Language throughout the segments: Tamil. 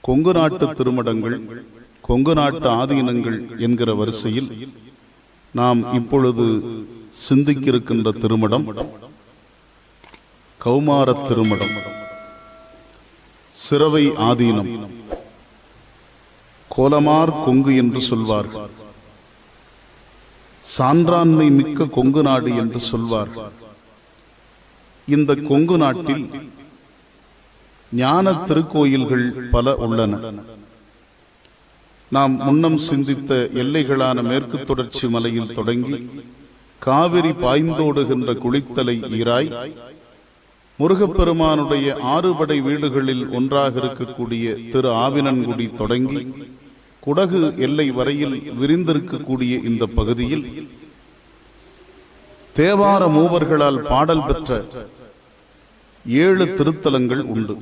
கொங்கு நாட்டு திருமடங்கள், கொங்கு நாட்டு ஆதீனங்கள் என்கிற வரிசையில் நாம் இப்பொழுது சிந்திக்கிருக்கின்ற திருமடம் கௌமார திருமடம், சிரவை ஆதீனம், கோலமார் கொங்கு என்று சொல்வார்கள். சான்றாண்மை மிக்க கொங்கு நாடு என்று சொல்வார்கள். இந்த கொங்கு நாட்டில் ஞான திருக்கோயில்கள் பல உள்ளன. நாம் முன்னம் சிந்தித்த எல்லைகளான மேற்கு தொடர்ச்சி மலையில் தொடங்கி காவிரி பாய்ந்தோடுகின்ற குளித்தலை ஈராய், முருகப்பெருமானுடைய ஆறுபடை வீடுகளில் ஒன்றாக இருக்கக்கூடிய திரு ஆவினன்குடி தொடங்கி குடகு எல்லை வரையில் விரிந்திருக்கக்கூடிய இந்த பகுதியில் தேவார மூவர்களால் பாடல் பெற்ற 7 திருத்தலங்கள் உண்டு.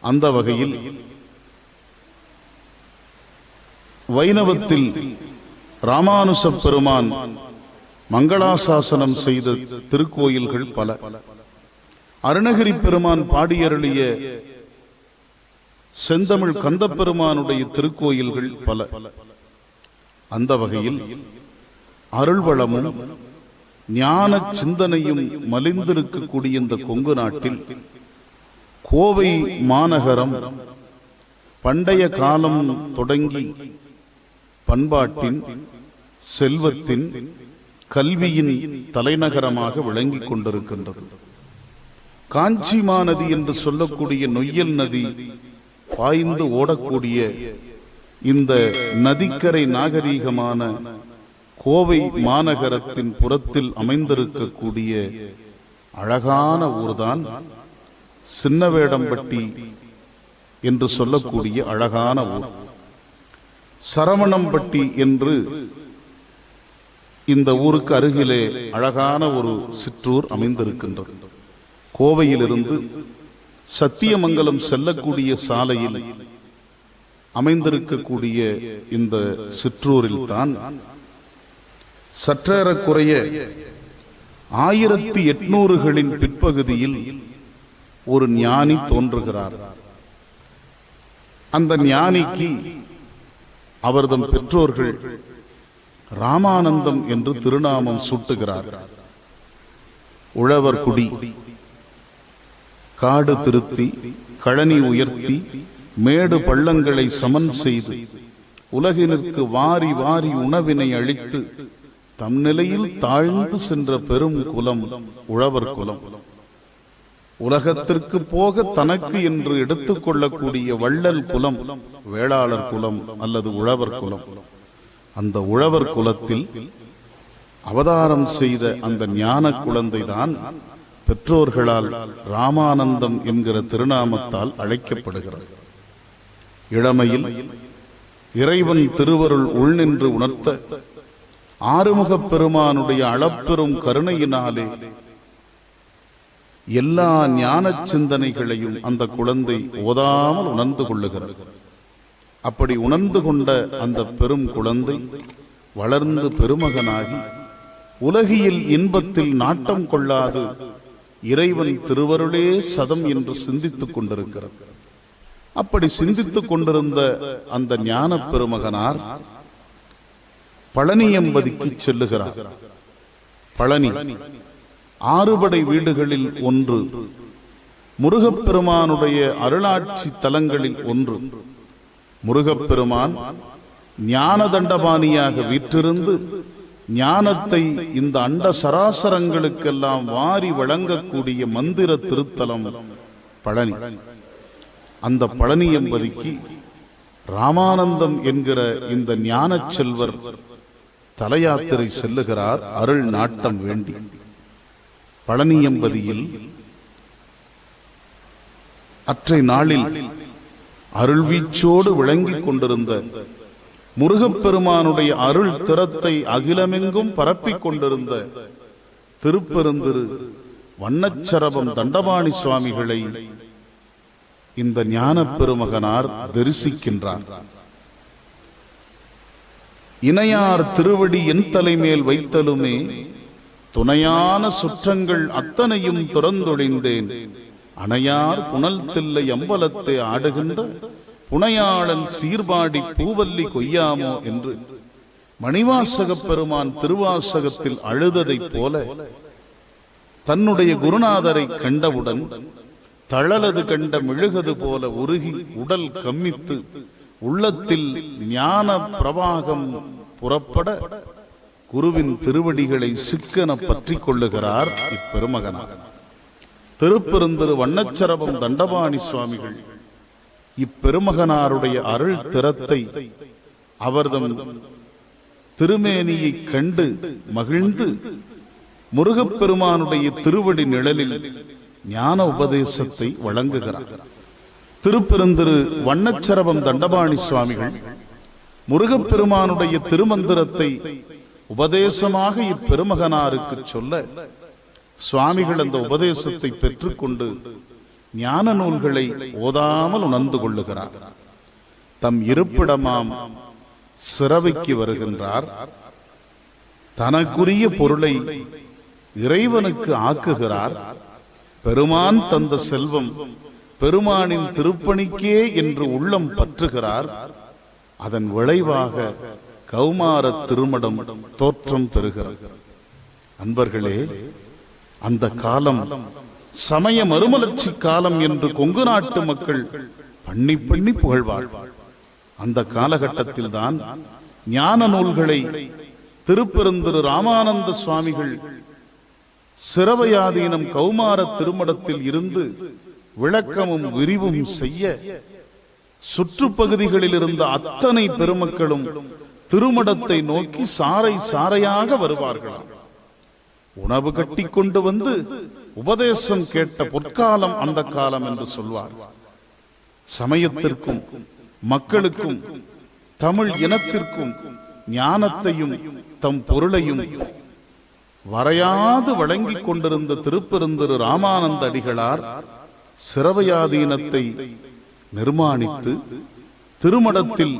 அந்த வகையில் வைணவத்தில் ராமானுச பெருமான் மங்களாசாசனம் செய்த திருக்கோயில்கள் பல. அருணகிரி பெருமான் பாடியருளிய செந்தமிழ் கந்தப்பெருமானுடைய திருக்கோயில்கள் பல. அந்த வகையில் அருள்வளமும் ஞான சிந்தனையும் மலிந்திருக்கக்கூடிய இந்த கொங்கு நாட்டில் கோவை மாநகரம் பண்டைய காலம் தொடங்கி பண்பாட்டின், செல்வத்தின், கல்வியின் தலைநகரமாக விளங்கிக் கொண்டிருக்கின்றது. காஞ்சி மாநதி என்று சொல்லக்கூடிய நொய்யல் நதி பாய்ந்து ஓடக்கூடிய இந்த நதிக்கரை நாகரீகமான கோவை மாநகரத்தின் புறத்தில் அமைந்திருக்கக்கூடிய அழகான ஊர்தான் சின்னவேடம்பட்டி என்று சொல்லக்கூடிய அழகான ஊர். சரவணம்பட்டி என்று இந்த ஊருக்கு அருகிலே அழகான ஒரு சிற்றூர் அமைந்திருக்கின்றது. கோவையிலிருந்து சத்தியமங்கலம் செல்லக்கூடிய சாலையில் அமைந்திருக்கக்கூடிய இந்த சிற்றூரில் தான் சற்றேறக்குறைய 1800களின் பிற்பகுதியில் ஒரு ஞானி தோன்றுகிறார். அந்த ஞானிக்கு அவர்தம் பெற்றோர்கள் ராமானந்தம் என்று திருநாமம் சூட்டுகிறார். உழவர் குடி, காடு திருத்தி, கழனி உயர்த்தி, மேடு பள்ளங்களை சமன் செய்து, உலகினருக்கு வாரி வாரி உணவினை அளித்து தம் நிலையில் தாழ்ந்து சென்ற பெரும் குலம் உழவர் குலம். உலகத்திற்கு போக தனக்கு என்று எடுத்துக் கொள்ளக்கூடிய வள்ளல் குலம் வேளாளர் குலம் அல்லது உழவர் குலம். அந்த உழவர் குலத்தில் அவதாரம் செய்த அந்த ஞான குழந்தைதான் பெற்றோர்களால் ராமானந்தம் என்கிற திருநாமத்தால் அழைக்கப்படுகிறது. இளமையில் இறைவன் திருவருள் உள்நின்று உணர்த்த ஆறுமுகப் பெருமானுடைய அளப்பெரும் கருணையினாலே எல்லா ஞான சிந்தனைகளையும் அந்த குழந்தை ஓதாமல் உணர்ந்து கொள்ளுகிறது. அப்படி உணர்ந்து கொண்ட அந்த பெரும் குழந்தை வளர்ந்து பெருமகனாகி உலகியல் இன்பத்தில் நாட்டம் கொள்ளாது இறைவன் திருவருளே சதம் என்று சிந்தித்துக் கொண்டிருக்கிறது. அப்படி சிந்தித்துக் கொண்டிருந்த அந்த ஞான பெருமகனார் பழனியம்பதிக்கு செல்லுகிறார். பழனி ஆறுபடை வீடுகளில் ஒன்று, முருகப்பெருமானுடைய அருளாட்சி தலங்களில் ஒன்று. முருகப்பெருமான் ஞான தண்டபாணியாக வீற்றிருந்து ஞானத்தை இந்த அண்ட சராசரங்களுக்கெல்லாம் வாரி வழங்கக்கூடிய மந்திர திருத்தலம் பழனி. அந்த பழனியம்பதிக்கு ராமானந்தம் என்கிற இந்த ஞான செல்வர் தலையாத்திரை செல்லுகிறார் அருள் நாட்டம் வேண்டி. பழனியம்பதியில் அற்றை நாளில் அருள்வீச்சோடு விளங்கிக் கொண்டிருந்த முருகப்பெருமானுடைய அருள் திறத்தை அகிலமெங்கும் பரப்பிக் கொண்டிருந்த திருப்பெருந்திரு வண்ணச்சரபம் தண்டபாணி சுவாமிகளை இந்த ஞான பெருமகனார் தரிசிக்கின்றார். இணையார் திருவடி என் தலைமேல் வைத்தலுமே துணையான சுற்றங்கள் அத்தனையும் துறந்தொழிந்தேன், அணையார் புனல் தில்லை அம்பலத்தை ஆடுகின்ற புனையாளன் சீர்பாடி பூவல்லி கொய்யாமோ என்று மணிவாசகப் பெருமான் திருவாசகத்தில் அழுததைப் போல தன்னுடைய குருநாதரை கண்டவுடன் தழலது கண்ட மெழுகது போல உருகி உடல் கம்மித்து உள்ளத்தில் ஞான பிரவாகம் புறப்பட குருவின் திருவடிகளை சிக்கன பற்றி கொள்ளுகிறார் இப்பெருமகனார். திருப்பெருந்திரு வண்ணச்சரபம் தண்டபாணி சுவாமிகள் இப்பெருமகனாருடைய அருள் திறத்தை அவர்தம் திருமேனியை கண்டு மகிழ்ந்து முருகப்பெருமானுடைய திருவடி நிழலில் ஞான உபதேசத்தை வழங்குகிறார். திருப்பெருந்திரு வண்ணச்சரபம் தண்டபாணி சுவாமிகள் முருகப்பெருமானுடைய திருமந்திரத்தை உபதேசமாக இப்பெருமகனாருக்கு சொல்ல சுவாமிகள் அந்த உபதேசத்தை பெற்றுக்கொண்டு ஞான நூல்களை ஓதாமல் உணர்ந்து கொள்ளுகிறார். தம் இருப்பிடமாம் சிறவைக்கு வருகின்றார். தனக்குரிய பொருளை இறைவனுக்கு ஆக்குகிறார். பெருமான் தந்த செல்வம் பெருமானின் திருப்பணிக்கே என்று உள்ளம் பற்றுகிறார். அதன் விளைவாக கௌமார திருமடம் தோற்றம் பெறுகிறது. அன்பர்களே, அந்த காலம் சமய மறுமலர்ச்சி காலம் என்று கொங்கு நாட்டு மக்கள் பண்ணி பண்ணி புகழ்வார். அந்த காலகட்டத்தில் தான் ஞான நூல்களை திருப்பெருந்திரு ராமானந்த சுவாமிகள் சிரவையாதீனம் கௌமார திருமடத்தில் இருந்து விளக்கமும் விரிவும் செய்ய சுற்றுப்பகுதிகளில் இருந்த அத்தனை பெருமக்களும் திருமடத்தை நோக்கி சாறை சாறையாக வருவார்களாம். உணவு கட்டி கொண்டு வந்து உபதேசம் கேட்ட பொற்காலம் அந்த காலம் என்று சொல்வார். சமயத்திற்கும் மக்களுக்கும் தமிழ் இனத்திற்கும் ஞானத்தையும் தம் பொருளையும் வரையாது வழங்கிக் கொண்டிருந்த திருப்பெருந்திரு ராமானந்த அடிகளார் சிரவையாதீனத்தை நிர்மாணித்து திருமடத்தில்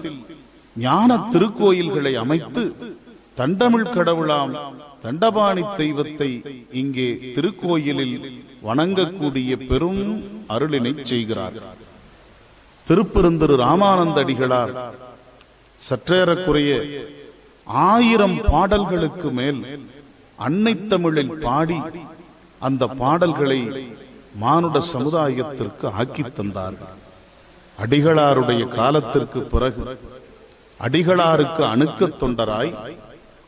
ஞான திருக்கோயில்களை அமைத்து தண்டமிழ் கடவுளாம் தண்டபாணி தெய்வத்தை இங்கே திருக்கோயிலில் வணங்கக்கூடிய பெரும் அருளினை செய்கிறார். திருப்பெருந்திரு ராமானந்த அடிகளார் சற்றேறக்குறைய 1000 பாடல்களுக்கு மேல் அன்னை தமிழில் பாடி அந்த பாடல்களை மானுட சமுதாயத்திற்கு ஆக்கி தந்தார்கள். அடிகளாருடைய காலத்திற்கு பிறகு அடிகளாருக்கு அணுக்கத் தொண்டராய்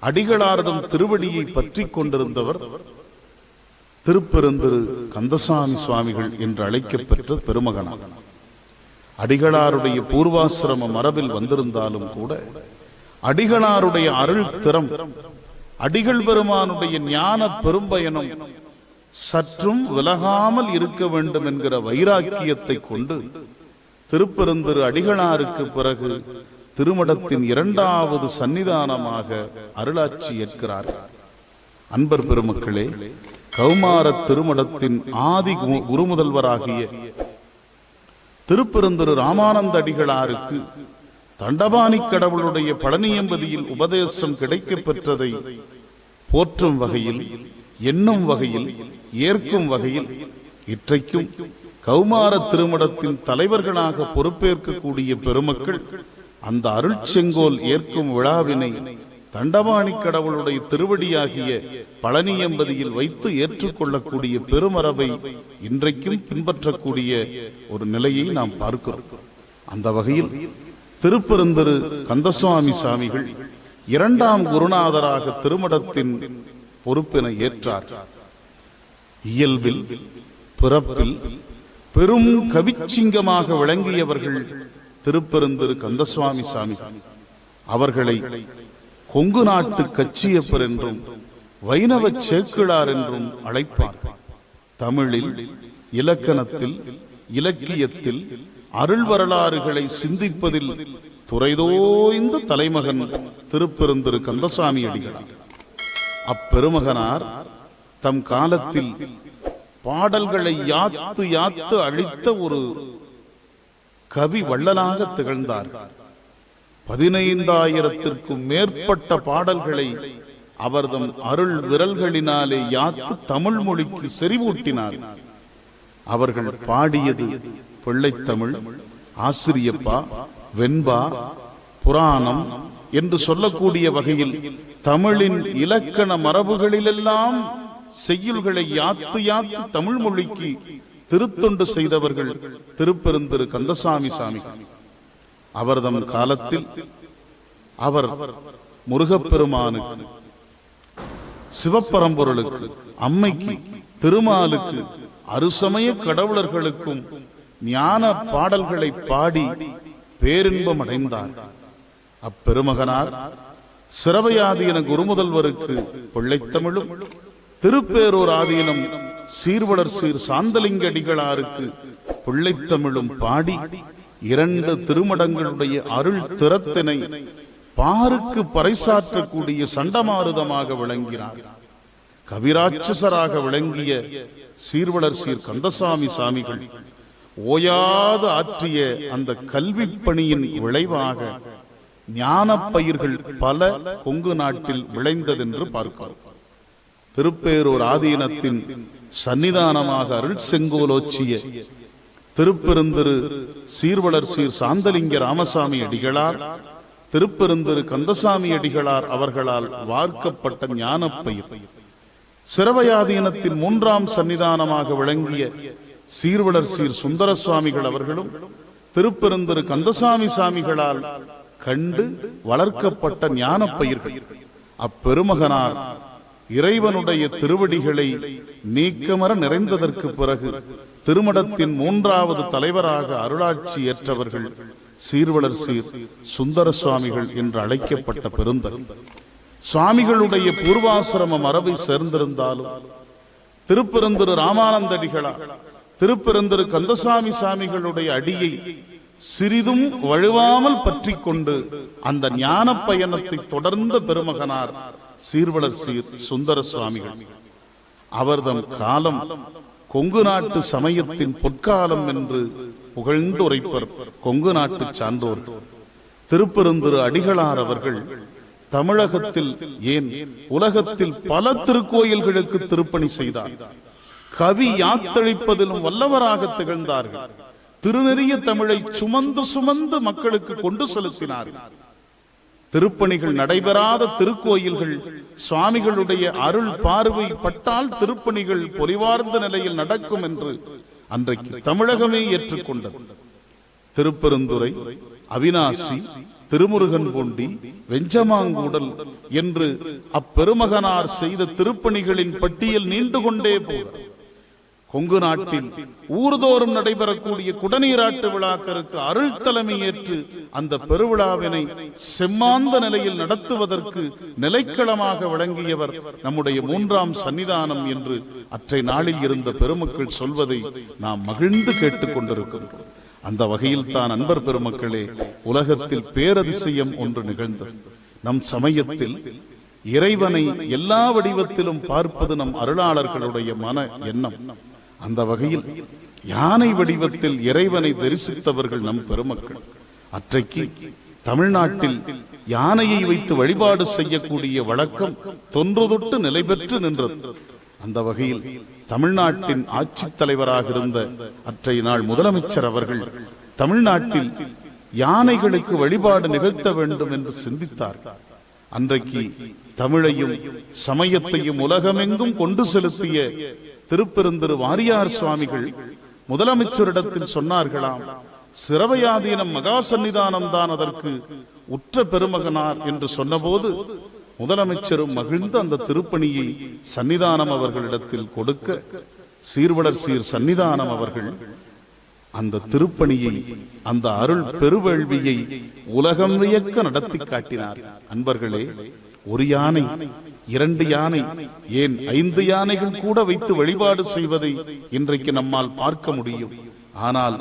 அடிகளாரதம் திருவடியை பற்றி கொண்டிருந்தவர் திருப்பெருந்திரு கந்தசாமி சுவாமிகள் என்று அழைக்கப்பெற்ற பெருமகனார். அடிகளாருடைய பூர்வாசிரம மரபில் வந்திருந்தாலும் கூட அடிகளாருடைய அருள் திறம், அடிகள் பெருமானுடைய ஞான பெரும்பயணம் சற்றும் விலகாமல் இருக்க வேண்டும் என்கிற வைராக்கியத்தை கொண்டு திருப்பெருந்திரு அடிகளாருக்கு பிறகு திருமடத்தின் 2வது சன்னிதானமாக அருளாட்சி ஏற்கிறார். அன்பர் பெருமக்களே, கௌமார திருமடத்தின் ஆதி குருமுதல்வராகிய திருப்பெருந்திரு ராமானந்த அடிகளாருக்கு தண்டபாணி கடவுளுடைய பழனியம்பதியில் உபதேசம் கிடைக்கப் பெற்றதை போற்றும் வகையில், எண்ணும் வகையில், ஏற்கும் வகையில் இன்றைக்கும் கௌமார திருமடத்தின் தலைவர்களாக பொறுப்பேற்கக்கூடிய பெருமக்கள் அந்த அருட்செங்கோல் ஏற்கும் விழாவினை தண்டபாணி கடவுளுடைய திருவடியாகிய பழனியம்பதியில் வைத்து ஏற்றுக்கொள்ளக்கூடிய பெருமரபை இன்றைக்கும் பின்பற்றக்கூடிய ஒரு நிலையை நாம் பார்க்கிறோம். அந்த வகையில் திருப்பெருந்திரு கந்தசுவாமி சாமிகள் 2ஆம் குருநாதராக திருமடத்தின் பொறுப்பினை ஏற்றார். இயல்பில் பிறப்பில் பெரும் கவிச்சிங்கமாக விளங்கியவர்கள் திருப்பெருந்திரு கந்தசுவாமி சாமி. அவர்களை கொங்கு நாட்டு கச்சியப்பர் என்றும் வைணவ சேக்கிழார் என்றும் அழைப்பார். தமிழில், இலக்கணத்தில், இலக்கியத்தில், அருள் வரலாறுகளை சிந்திப்பதில் துறைதோய்ந்த தலைமகன் திருப்பெருந்திரு கந்தசாமி அடிகளார். அப்பெருமகனார் தம் காலத்தில் பாடல்களை யாத்து யாத்து அழித்த ஒரு கவி வள்ளலாக திகழ்ந்தார். 15,000த்திற்கும் மேற்பட்ட பாடல்களை அவர்தம் அருள் விரல்களினாலே யாத்து தமிழ் மொழிக்கு செறிவூட்டினார். அவர்கள் பாடியது பிள்ளைத்தமிழ், ஆசிரியப்பா, வெண்பா, புராணம் என்று சொல்லக்கூடிய வகையில் தமிழின் இலக்கண மரபுகளிலெல்லாம் செய்யுள்களை யாத்து யாத்து தமிழ் மொழிக்கு திருத்தொண்டு செய்தவர்கள் திருப்பெருந்திரு கந்தசாமி சாமிகள். அவர்தம் காலத்தில் அவர் முருகப்பெருமானுக்கு, சிவப்பரம்பொருளுக்கு, அம்மைக்கு, திருமாலுக்கு, அறுசமய கடவுளர்களுக்கும் ஞான பாடல்களை பாடி பேரின்பம் அடைந்தார். அப்பெருமகனார் சிரவையாதீன குருமுதல்வருக்கு பிள்ளைத்தமிழும், திருப்பேரூர் ஆதீனம் சீர்வளர் சீர் சாந்தலிங்க அடிகளாருக்கு பிள்ளைத்தமிழும் பாடி 2 திருமடங்களுடைய அருள் திறத்தினை பாருக்கு பறைசாற்றக்கூடிய சண்டமாருதமாக விளங்கினார். கவிராட்சசராக விளங்கிய சீர்வளர் சீர் கந்தசாமி சாமிகள் ஓயாது ஆற்றிய அந்த கல்வி பணியின் விளைவாக ஞான பயிர்கள் பல கொங்கு நாட்டில் விளைந்ததென்று பார்க்கிறோம். திருப்பேரூர் ஆதீனத்தின் சன்னிதானமாக அருள் செங்கோலோச்சிய திருப்பெருந்திரு சீர்வளர் சீர் சாந்தலிங்க ராமசாமி அடிகளார், திருப்பெருந்திரு கந்தசாமி அடிகளார் அவர்களால் வார்க்கப்பட்ட ஞான பயிர், சிரவையாதீனத்தின் 3ஆம் சன்னிதானமாக விளங்கிய சீர்வளர் சீர் சுந்தர சுவாமிகள் அவர்களும் திருப்பெருந்திரு கந்தசாமி சாமிகளால் கண்டு வளர்க்கப்பட்ட ஞான பயிர்கள். அப்பெருமகனார் இறைவனுடைய திருவடிகளை நீக்கமர நிறைந்ததற்கு பிறகு திருமடத்தின் 3வது தலைவராக அருளாட்சி ஏற்றவர்கள் சீர்வளர் சீர் சுந்தர சுவாமிகள் என்று அழைக்கப்பட்ட பெருந்தர். சுவாமிகளுடைய பூர்வாசிரம மரபை சேர்ந்திருந்தாலும் திருப்பெருந்திரு ராமானந்தடிகளார், திருப்பெருந்திரு கந்தசாமி சாமிகளுடைய அடியை சிறிதும் வழுவாமல் பற்றி கொண்டு அந்த ஞான பயணத்தை தொடர்ந்த பெருமகனார் சீர்வளர் சீர் சுந்தர சுவாமிகள். அவர்தம் காலம் கொங்கு நாட்டு சமயத்தின் பொற்காலம் என்று புகழ்ந்துரைப்பர் கொங்கு நாட்டு சான்றோர். திருப்பெருந்திரு அடிகளார் அவர்கள் தமிழகத்தில், ஏன் உலகத்தில் பல திருக்கோயில்களுக்கு திருப்பணி செய்தார். கவி யாத்தழிப்பதிலும் வல்லவராக திகழ்ந்தார்கள். திருநெறிய தமிழை சுமந்து சுமந்து மக்களுக்கு கொண்டு செலுத்தினார்கள். திருப்பணிகள் நடைபெறாத திருக்கோயில்கள் சுவாமிகளுடைய அருள் பார்வை பட்டால் திருப்பணிகள் பொலிவார்ந்த நிலையில் நடக்கும் என்று அன்றைக்கு தமிழகமே ஏற்றுக்கொண்டது. திருப்பெருந்துறை, அவிநாசி, திருமுருகன்பூண்டி, வெஞ்சமாங்கூடல் என்று அப்பெருமகனார் செய்த திருப்பணிகளின் பட்டியல் நீண்டு கொண்டே போகிறது. கொங்கு நாட்டில் ஊர்தோறும் நடைபெறக்கூடிய குடநீராட்டு விழாக்களுக்கு அருள் தலைமை ஏற்று அந்த பெருவிழாவினை செம்மாந்த நிலையில் நடத்துவதற்கு நிலைக்களமாக விளங்கியவர் நம்முடைய 3ஆம் சன்னிதானம் என்று அற்றை நாளில் இருந்த பெருமக்கள் சொல்வதை நாம் மகிழ்ந்து கேட்டுக் கொண்டிருக்கின்றோம். அந்த வகையில் தான் அன்பர் பெருமக்களே, உலகத்தில் பேரதிசயம் ஒன்று நிகழ்ந்தது. நம் சமயத்தில் இறைவனை எல்லா வடிவத்திலும் பார்ப்பது நம் அருளாளர்களுடைய மன எண்ணம். அந்த வகையில் யானை வடிவத்தில் இறைவனை தரிசித்தவர்கள் நம் பெருமக்கள். அன்றைக்கு தமிழ்நாட்டில் யானையை வைத்து வழிபாடு செய்யக்கூடிய வழக்கம் தொன்று தொட்டு நிலை பெற்று நின்றது. அந்த வகையில் தமிழ்நாட்டின் ஆட்சித் தலைவராக இருந்த அற்றைய நாள் முதலமைச்சர் அவர்கள் தமிழ்நாட்டில் யானைகளுக்கு வழிபாடு நிகழ்த்த வேண்டும் என்று சிந்தித்தார். அன்றைக்கு தமிழையும் சமயத்தையும் உலகமெங்கும் கொண்டு செலுத்திய திருப்பெருந்திரு வாரியார் சுவாமிகள் முதலமைச்சரிடத்தில் சொன்னார்களாம், சிரவையாதீனம் மகா சன்னிதானம் தான் அதற்கு உற்ற பெருமகனார் என்று சொன்னபோது முதலமைச்சரும் மகிழ்ந்து அந்த திருப்பணியை சன்னிதானம் அவர்களிடத்தில் கொடுக்க, சீர்வளர் சீர் சன்னிதானம் அவர்கள் அந்த திருப்பணியை, அந்த அருள் பெருவேள்வியை உலகம் வியக்க நடத்தி காட்டினார். அன்பர்களே, ஒரு யானை, 2 யானை, ஏன் 5 யானைகள் கூட வைத்து வழிபாடு செய்வதை இன்றைக்கு நம்மால் பார்க்க முடியும். ஆனால்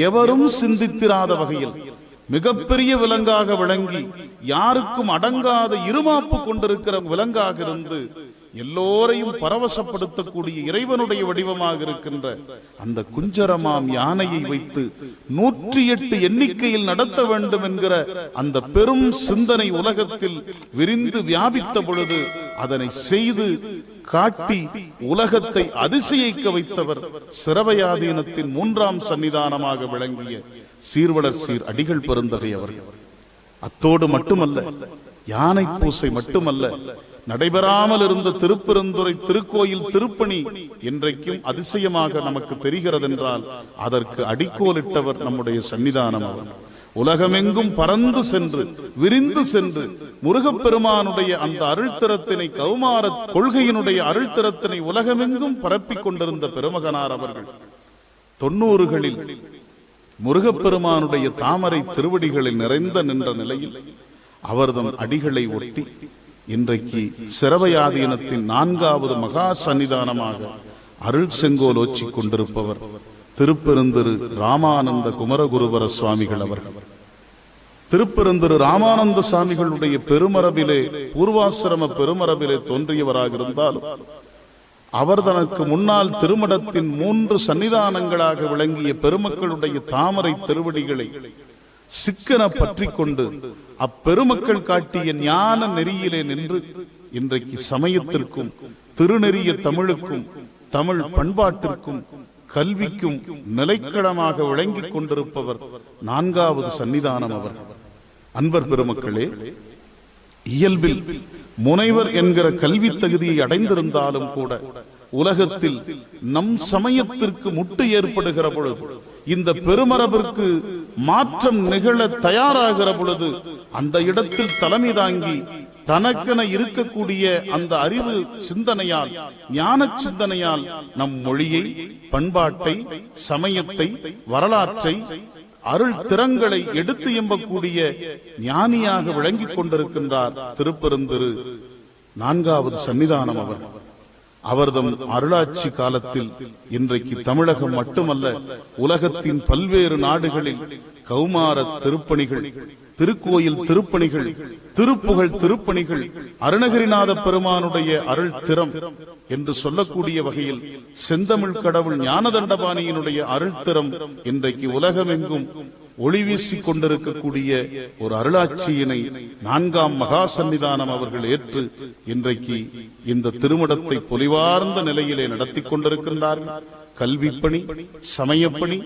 எவரும் சிந்தித்திராத வகையில் மிகப்பெரிய விலங்காக விளங்கி யாருக்கும் அடங்காத இருமாப்பு கொண்டிருக்கிற விலங்காக இருந்து எல்லோரையும் பரவசப்படுத்தக்கூடிய இறைவனுடைய வடிவமாக இருக்கின்ற அந்த குஞ்சரமாம் யானையை வைத்து 108 எண்ணிக்கையில் நடத்த வேண்டும் என்கிற அந்த பெரும் சிந்தனை உலகத்தில் விரிந்து வியாபித்த பொழுது அதனை செய்து காட்டி உலகத்தை அதிசயிக்க வைத்தவர் சிரவையாதீனத்தின் 3ஆம் சன்னிதானமாக விளங்கிய சீர்வளர் சீர் அடிகள் பெருந்தகை அவர்கள். அத்தோடு மட்டுமல்ல, யானை பூசை மட்டுமல்ல, நடைபெறாமல் இருந்த திருப்பெருந்துறை திருக்கோயில் திருப்பணி இன்றைக்கும் அதிசயமாக நமக்கு தெரிகிறது என்றால் அதற்கு அடிக்கோலிட்டவர் நம்முடைய சன்னிதானம் அவர். உலகமெங்கும் பறந்து சென்று விரிந்து சென்று முருகப்பெருமானுடைய அந்த அருள்திறத்தினை, கௌமார கொள்கையினுடைய அருள்திறத்தினை உலகமெங்கும் பரப்பிக் கொண்டிருந்த பெருமகனார் அவர்கள் 90களில் முருகப்பெருமானுடைய தாமரை திருவடிகளில் நிறைந்த நின்ற நிலையில் அவர்தம் அடிகளை ஒட்டி இன்றைக்கு சிரவையாதீனத்தின் 4வது மகா சன்னிதானமாக அருள் செங்கோல் ஓச்சிக் கொண்டிருப்பவர் திருப்பெருந்திரு ராமானந்த குமரகுருபர சுவாமிகள் அவர்கள். திருப்பெருந்திரு ராமானந்த சாமிகளுடைய பெருமரபிலே, பூர்வாசிரம பெருமரபிலே தோன்றியவராக இருந்தாலும் அவர் தனக்கு முன்னால் திருமடத்தின் 3 சன்னிதானங்களாக விளங்கிய பெருமக்களுடைய தாமரை திருவடிகளை சிக்கன பற்றி கொண்டு அப்பெருமக்கள் காட்டிய ஞான நெறியிலே நின்று இன்றைக்கு சமயத்திற்கும் திருநெறிய தமிழுக்கும் தமிழ் பண்பாட்டிற்கும் கல்விக்கும் நிலைக்களமாக விளங்கிக் கொண்டிருப்பவர் 4வது சன்னிதானம் அவர். அன்பர் பெருமக்களே, இயல்பில் முனைவர் என்கிற கல்வி தகுதியை அடைந்திருந்தாலும் கூட உலகத்தில் நம் சமயத்திற்கு முட்டு ஏற்படுகிற பொழுது, இந்த பெருமரபிற்கு மாற்றம் நிகழ தயாராகிற பொழுது அந்த இடத்தில் தலைமை தாங்கி தனக்கென இருக்கக்கூடிய அந்த அறிவு சிந்தனையால், ஞான சிந்தனையால் நம் மொழியை, பண்பாட்டை, சமயத்தை, வரலாற்றை, அருள் திறங்களை எடுத்து எம்பக்கூடிய ஞானியாக விளங்கிக் கொண்டிருக்கின்றார் திருப்பெருந்திரு 4வது சன்னிதானம் அவர். அவர்தம் அருளாட்சி காலத்தில் இன்றைக்கு தமிழகம் மட்டுமல்ல, உலகத்தின் பல்வேறு நாடுகளில் கௌமார திருப்பணிகள், திருக்கோயில் திருப்பணிகள், திருப்புகழ் திருப்பணிகள், அருணகிரிநாத பெருமானுடைய அருள் திறம் என்று சொல்லக்கூடிய வகையில் செந்தமிழ் கடவுள் ஞானதண்டபாணியினுடைய அருள் திறம் இன்றைக்கு உலகமெங்கும் ஒளி வீசிக் கொண்டிருக்கக்கூடிய ஒரு அருளாட்சியினை 4ஆம் மகா சன்னிதானம் அவர்கள் ஏற்று இன்றைக்கு இந்த திருமடத்தை பொலிவார்ந்த நிலையிலே நடத்தி கொண்டிருக்கின்றார்கள். கல்விப்பணி, சமயப்பணி,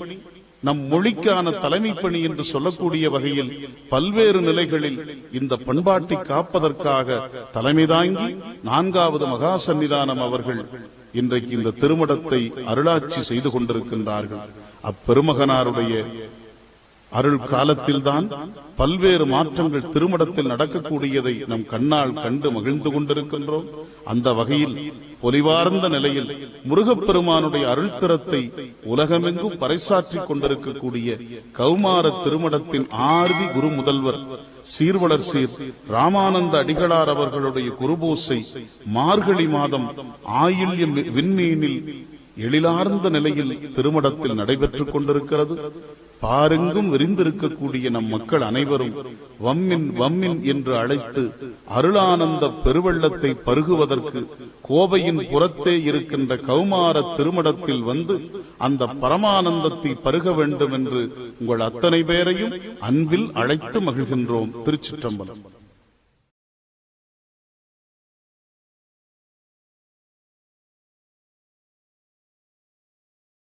நம் மொழிக்கான தலைமை பணி என்று சொல்லக்கூடிய வகையில் பல்வேறு நிலைகளில் இந்த பண்பாட்டை காப்பதற்காக தலைமை தாங்கி 4வது மகா சன்னிதானம் அவர்கள் இன்றைக்கு இந்த திருமடத்தை அருளாட்சி செய்து கொண்டிருக்கின்றார்கள். அப்பெருமகனாருடைய அருள் காலத்தில்தான் பல்வேறு மாற்றங்கள் திருமடத்தில் நடக்கக்கூடியதை நம் கண்ணால் கண்டு மகிழ்ந்து கொண்டிருக்கின்றோம். அந்த வகையில் பொலிவார்ந்த நிலையில் முருகப்பெருமானுடைய அருள் திறத்தை உலகமெங்கும் பறைசாற்றிக் கொண்டிருக்கக்கூடிய கௌமார திருமடத்தின் ஆர்வி குரு முதல்வர் சீர்வளர் சீர் ராமானந்த அடிகளார் அவர்களுடைய குருபூசை மார்கழி மாதம் ஆயில்யம் விண்மீனில் எழிலார்ந்த நிலையில் திருமடத்தில் நடைபெற்றுக் கொண்டிருக்கிறது. பாருங்கும் விரிந்திருக்கக்கூடிய நம் மக்கள் அனைவரும் வம்மின் வம்மின் என்று அழைத்து அருளானந்த பெருவெள்ளத்தை பருகுவதற்கு கோவையின் புறத்தே இருக்கின்ற கௌமார திருமடத்தில் வந்து அந்த பரமானந்தத்தை பருக வேண்டும் என்று உங்கள் அத்தனை பேரையும் அன்பில் அழைத்து மகிழ்கின்றோம். திருச்சிற்றம்பலம்.